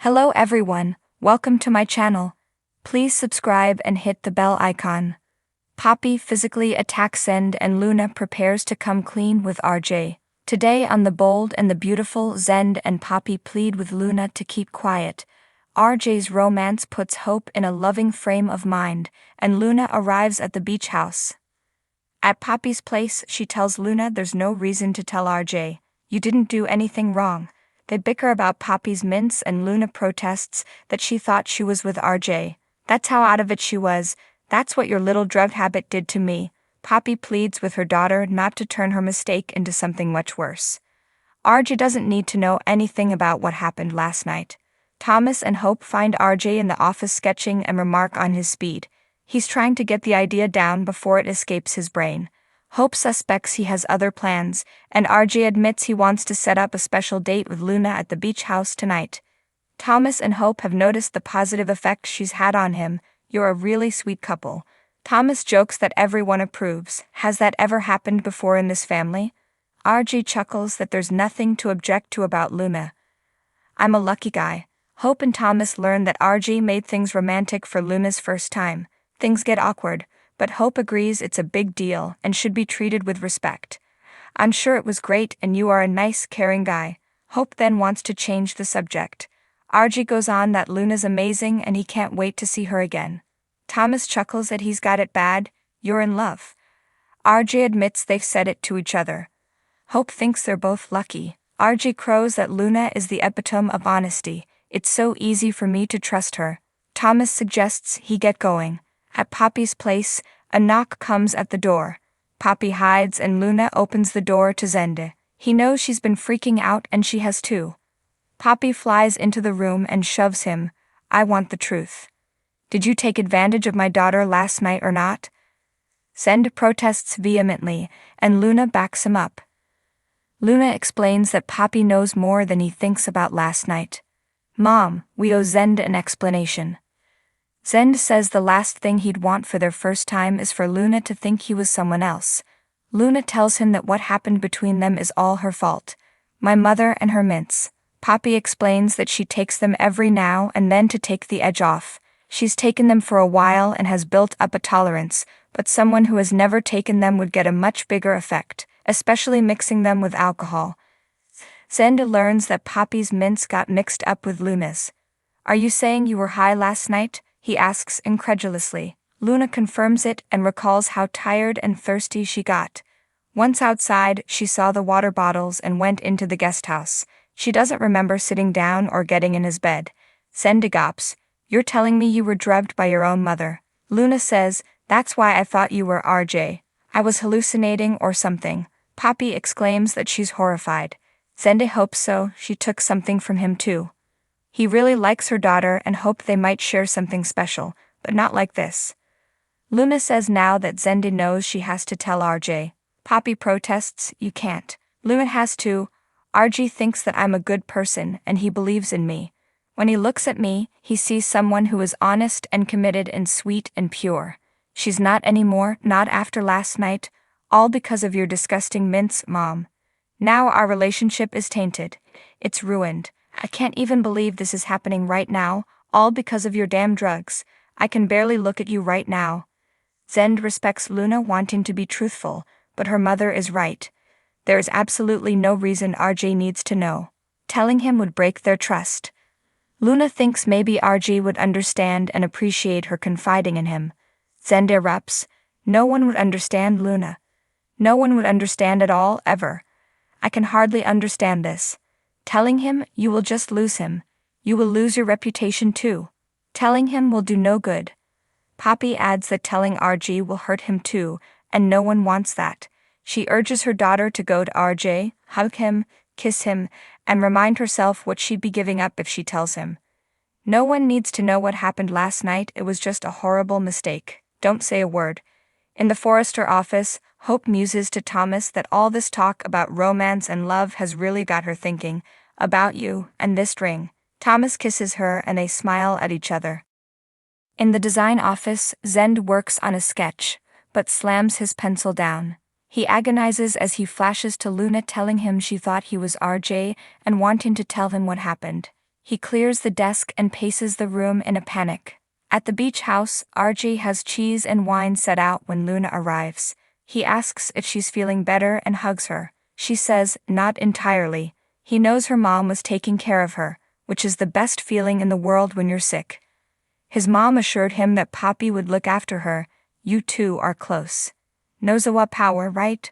Hello everyone, welcome to my channel. Please subscribe and hit the bell icon. Poppy physically attacks Zende and Luna prepares to come clean with RJ. Today on The Bold and the Beautiful, Zende and Poppy plead with Luna to keep quiet. RJ's romance puts Hope in a loving frame of mind, and Luna arrives at the beach house. At Poppy's place, she tells Luna there's no reason to tell RJ. You didn't do anything wrong. They bicker about Poppy's mints and Luna protests that she thought she was with RJ. That's how out of it she was. That's what your little drug habit did to me. Poppy pleads with her daughter not to turn her mistake into something much worse. RJ doesn't need to know anything about what happened last night. Thomas and Hope find RJ in the office sketching and remark on his speed. He's trying to get the idea down before it escapes his brain. Hope suspects he has other plans, and RJ admits he wants to set up a special date with Luna at the beach house tonight. Thomas and Hope have noticed the positive effect she's had on him. You're a really sweet couple. Thomas jokes that everyone approves. Has that ever happened before in this family? RJ chuckles that there's nothing to object to about Luna. I'm a lucky guy. Hope and Thomas learn that RJ made things romantic for Luna's first time. Things get awkward, but Hope agrees it's a big deal and should be treated with respect. I'm sure it was great and you are a nice, caring guy. Hope then wants to change the subject. RJ goes on that Luna's amazing and he can't wait to see her again. Thomas chuckles that he's got it bad. You're in love. RJ admits they've said it to each other. Hope thinks they're both lucky. RJ crows that Luna is the epitome of honesty. It's so easy for me to trust her. Thomas suggests he get going. At Poppy's place, a knock comes at the door. Poppy hides and Luna opens the door to Zende. He knows she's been freaking out and she has too. Poppy flies into the room and shoves him. I want the truth. Did you take advantage of my daughter last night or not? Zende protests vehemently, and Luna backs him up. Luna explains that Poppy knows more than he thinks about last night. Mom, we owe Zende an explanation. Zende says the last thing he'd want for their first time is for Luna to think he was someone else. Luna tells him that what happened between them is all her fault. My mother and her mints. Poppy explains that she takes them every now and then to take the edge off. She's taken them for a while and has built up a tolerance, but someone who has never taken them would get a much bigger effect, especially mixing them with alcohol. Zende learns that Poppy's mints got mixed up with Luna's. Are you saying you were high last night? He asks incredulously. Luna confirms it and recalls how tired and thirsty she got. Once outside, she saw the water bottles and went into the guest house. She doesn't remember sitting down or getting in his bed. Zende gawps. You're telling me you were drugged by your own mother. Luna says, that's why I thought you were RJ. I was hallucinating or something. Poppy exclaims that she's horrified. Zende hopes so, she took something from him too. He really likes her daughter and hoped they might share something special, but not like this. Luna says now that Zende knows she has to tell RJ. Poppy protests, you can't. Luna has to. RJ thinks that I'm a good person and he believes in me. When he looks at me, he sees someone who is honest and committed and sweet and pure. She's not anymore, not after last night, all because of your disgusting mints, Mom. Now our relationship is tainted. It's ruined. I can't even believe this is happening right now, all because of your damn drugs. I can barely look at you right now. Zende respects Luna wanting to be truthful, but her mother is right. There is absolutely no reason RJ needs to know. Telling him would break their trust. Luna thinks maybe RJ would understand and appreciate her confiding in him. Zende erupts. No one would understand Luna. No one would understand at all, ever. I can hardly understand this. Telling him, you will just lose him. You will lose your reputation too. Telling him will do no good. Poppy adds that telling RJ will hurt him too, and no one wants that. She urges her daughter to go to RJ, hug him, kiss him, and remind herself what she'd be giving up if she tells him. No one needs to know what happened last night, it was just a horrible mistake. Don't say a word. In the Forrester office, Hope muses to Thomas that all this talk about romance and love has really got her thinking about you and this ring. Thomas kisses her and they smile at each other. In the design office, Zende works on a sketch, but slams his pencil down. He agonizes as he flashes to Luna telling him she thought he was RJ and wanting to tell him what happened. He clears the desk and paces the room in a panic. At the beach house, RJ has cheese and wine set out when Luna arrives. He asks if she's feeling better and hugs her. She says, not entirely. He knows her mom was taking care of her, which is the best feeling in the world when you're sick. His mom assured him that Poppy would look after her. You two are close. Nozawa power, right?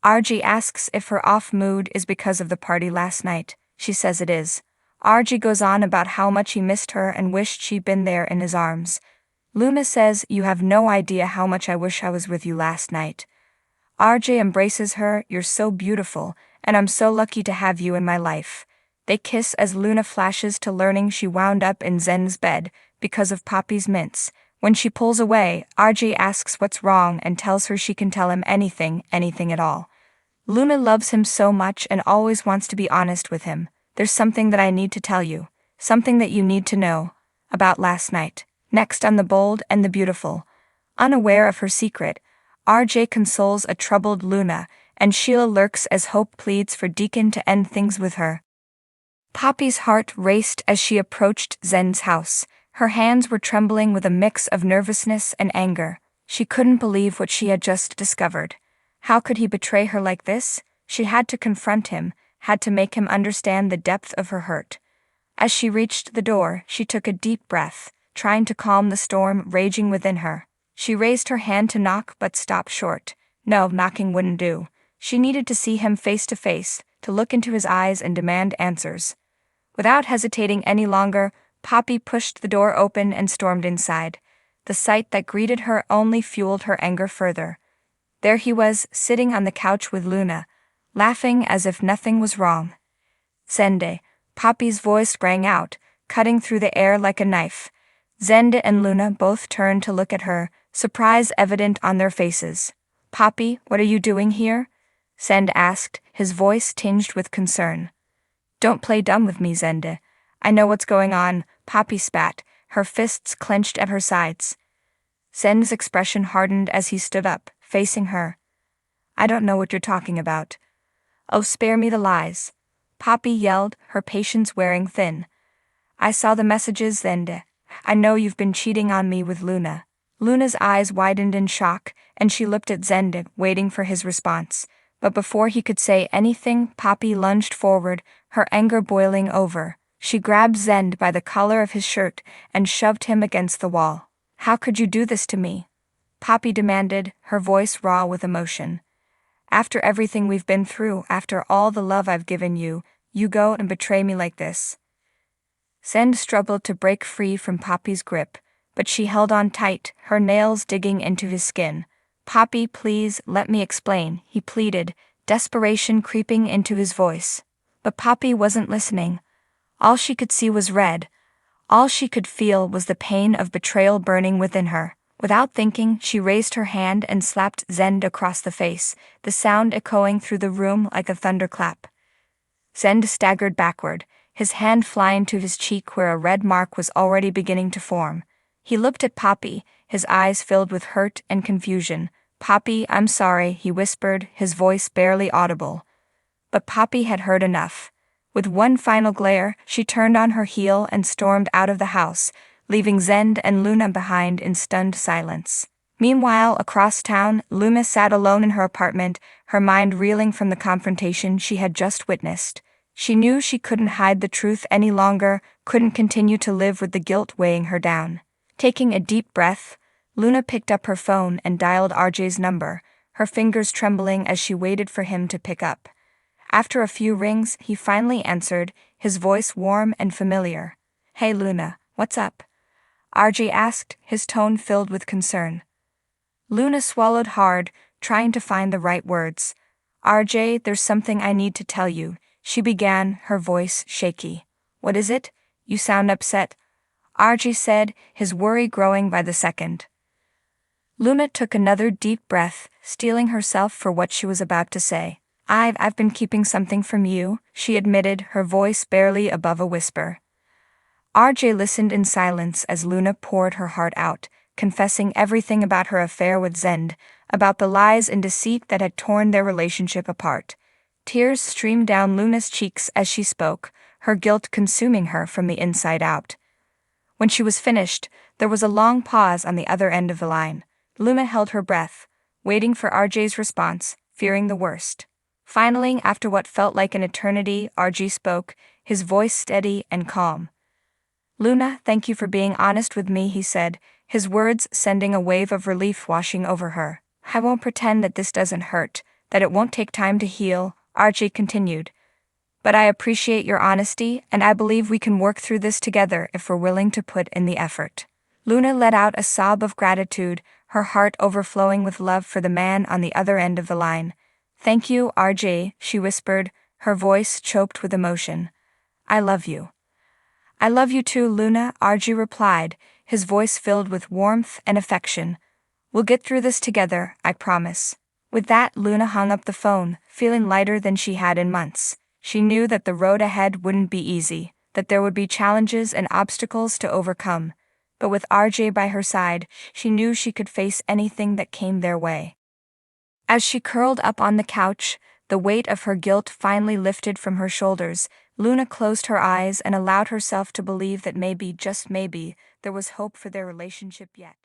RJ asks if her off mood is because of the party last night. She says it is. RJ goes on about how much he missed her and wished she'd been there in his arms. Luna says, you have no idea how much I wish I was with you last night. RJ embraces her, you're so beautiful, and I'm so lucky to have you in my life. They kiss as Luna flashes to learning she wound up in Zen's bed because of Poppy's mints. When she pulls away, RJ asks what's wrong and tells her she can tell him anything at all. Luna loves him so much and always wants to be honest with him. There's something that I need to tell you, something that you need to know about last night. Next on The Bold and the Beautiful. Unaware of her secret, RJ consoles a troubled Luna, and Sheila lurks as Hope pleads for Deacon to end things with her. Poppy's heart raced as she approached Zen's house. Her hands were trembling with a mix of nervousness and anger. She couldn't believe what she had just discovered. How could he betray her like this? She had to confront him, had to make him understand the depth of her hurt. As she reached the door, she took a deep breath, trying to calm the storm raging within her. She raised her hand to knock but stopped short. No, knocking wouldn't do. She needed to see him face to face, to look into his eyes and demand answers. Without hesitating any longer, Poppy pushed the door open and stormed inside. The sight that greeted her only fueled her anger further. There he was, sitting on the couch with Luna, laughing as if nothing was wrong. Zende, Poppy's voice rang out, cutting through the air like a knife. Zende and Luna both turned to look at her, surprise evident on their faces. Poppy, what are you doing here? Zende asked, his voice tinged with concern. Don't play dumb with me, Zende. I know what's going on, Poppy spat, her fists clenched at her sides. Zende's expression hardened as he stood up, facing her. I don't know what you're talking about. Oh, spare me the lies. Poppy yelled, her patience wearing thin. I saw the messages, Zende. I know you've been cheating on me with Luna. Luna's eyes widened in shock, and she looked at Zende, waiting for his response. But before he could say anything, Poppy lunged forward, her anger boiling over. She grabbed Zende by the collar of his shirt and shoved him against the wall. How could you do this to me? Poppy demanded, her voice raw with emotion. After everything we've been through, after all the love I've given you, you go and betray me like this. Zende struggled to break free from Poppy's grip, but she held on tight, her nails digging into his skin. Poppy, please, let me explain, he pleaded, desperation creeping into his voice. But Poppy wasn't listening. All she could see was red. All she could feel was the pain of betrayal burning within her. Without thinking, she raised her hand and slapped Zende across the face, the sound echoing through the room like a thunderclap. Zende staggered backward, his hand flying to his cheek where a red mark was already beginning to form. He looked at Poppy, his eyes filled with hurt and confusion. Poppy, I'm sorry, he whispered, his voice barely audible. But Poppy had heard enough. With one final glare, she turned on her heel and stormed out of the house, leaving Zende and Luna behind in stunned silence. Meanwhile, across town, Luna sat alone in her apartment, her mind reeling from the confrontation she had just witnessed. She knew she couldn't hide the truth any longer, couldn't continue to live with the guilt weighing her down. Taking a deep breath, Luna picked up her phone and dialed RJ's number, her fingers trembling as she waited for him to pick up. After a few rings, he finally answered, his voice warm and familiar. Hey Luna, what's up? RJ asked, his tone filled with concern. Luna swallowed hard, trying to find the right words. RJ, there's something I need to tell you, she began, her voice shaky. What is it? You sound upset. RJ said, his worry growing by the second. Luna took another deep breath, steeling herself for what she was about to say. I've been keeping something from you, she admitted, her voice barely above a whisper. RJ listened in silence as Luna poured her heart out, confessing everything about her affair with Zende, about the lies and deceit that had torn their relationship apart. Tears streamed down Luna's cheeks as she spoke, her guilt consuming her from the inside out. When she was finished, there was a long pause on the other end of the line. Luna held her breath, waiting for RJ's response, fearing the worst. Finally, after what felt like an eternity, RJ spoke, his voice steady and calm. "Luna, thank you for being honest with me," he said, his words sending a wave of relief washing over her. "I won't pretend that this doesn't hurt, that it won't take time to heal," RJ continued. "But I appreciate your honesty, and I believe we can work through this together if we're willing to put in the effort." Luna let out a sob of gratitude, her heart overflowing with love for the man on the other end of the line. "Thank you, RJ," she whispered, her voice choked with emotion. "I love you." "I love you too, Luna," RJ replied, his voice filled with warmth and affection. "We'll get through this together, I promise." With that, Luna hung up the phone, feeling lighter than she had in months. She knew that the road ahead wouldn't be easy, that there would be challenges and obstacles to overcome. But with RJ by her side, she knew she could face anything that came their way. As she curled up on the couch, the weight of her guilt finally lifted from her shoulders. Luna closed her eyes and allowed herself to believe that maybe, just maybe, there was hope for their relationship yet.